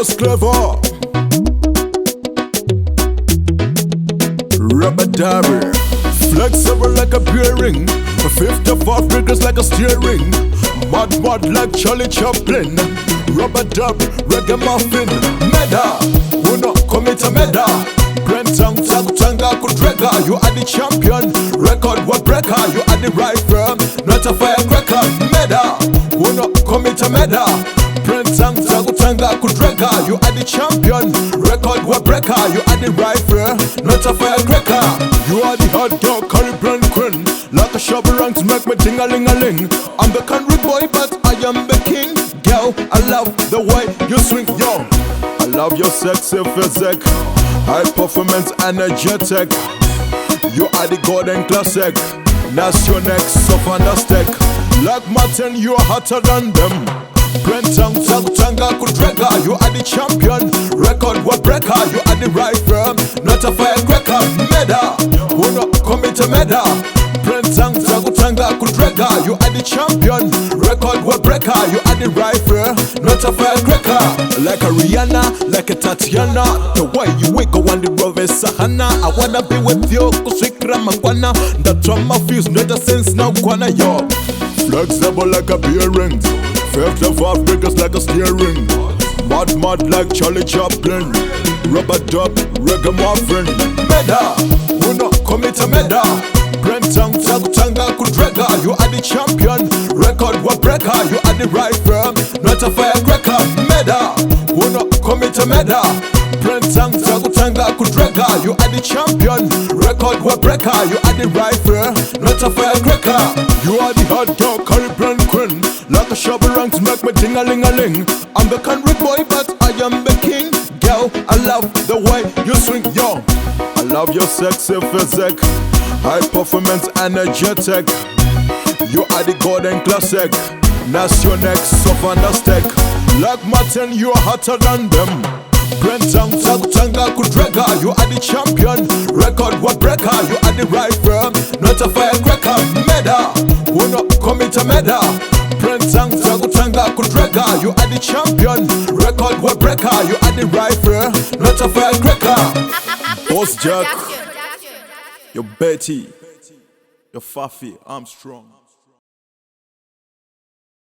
Boss Clever, rubber dabber, flexible like a bearing, 54 figures like a steering, mud like Charlie Chaplin, rubber dub, reggae muffin, meda, uno commit a meda, Brentang Tanga Kudrega, you are the champion, record what breaker, you are the right firm, not a firecracker, meda, uno commit a meda, Brentang Tanga Kudrega, you are the champion, record what breaker, you are the right firm, not a firecracker, you are the hot dog, curry brand queen, like a shovel run to make me ting-a-ling-a-ling. I'm the country boy, but I am the king. Girl, I love the way you swing, yo. I love your sexy physique, high performance, energetic. You are the golden classic. That's your next, so fantastic. Like Martin, you are hotter than them. Brentang Tanga Kudrega, you are the champion. Record what breaker, you are the right firm, not a firecracker. Meda, uno commit a meda. Brentang Tanga Kudrega, you are the champion. Record what breaker, you are the right firm, not a firecracker. Like a Rihanna, like a Tatiana, the way you wiggle on the road is Sahana. I wanna be with you, Kusikra Mangwana. The trauma feels not a sense now, Kwana yo. Flexible like a bearing, 55 figures like a steering, mud like Charlie Chaplin, rubber dub, reggae muffin, meda, uno commit a meda, Brentang Tanga Kudrega, you are the champion, record what breaker, you are the right firm, not a firecracker, meda, uno commit a meda, Brentang Tanga Kudrega, you are the champion, record what breaker, you are the right firm, not a firecracker, you are the hot dog, curry brand queen, like a shovel run to make me ting-a-ling-a-ling. I'm the country boy, but I am the king. Girl, I love the way you swing, yo. I love your sexy physique, high performance, energetic. You are the golden classic. That's your next, so fantastic. Like Martin, you are hotter than them. Brentang Tanga Kudrega, you are the champion. Record what breaker, you are the right firm, not a firecracker. Meda, uno commit a meda. Brentang Tanga Kudrega, you are the champion. Record what breaker, you are the right firm, not a firecracker. Boss Jack, your Betty, your Fafi Armstrong.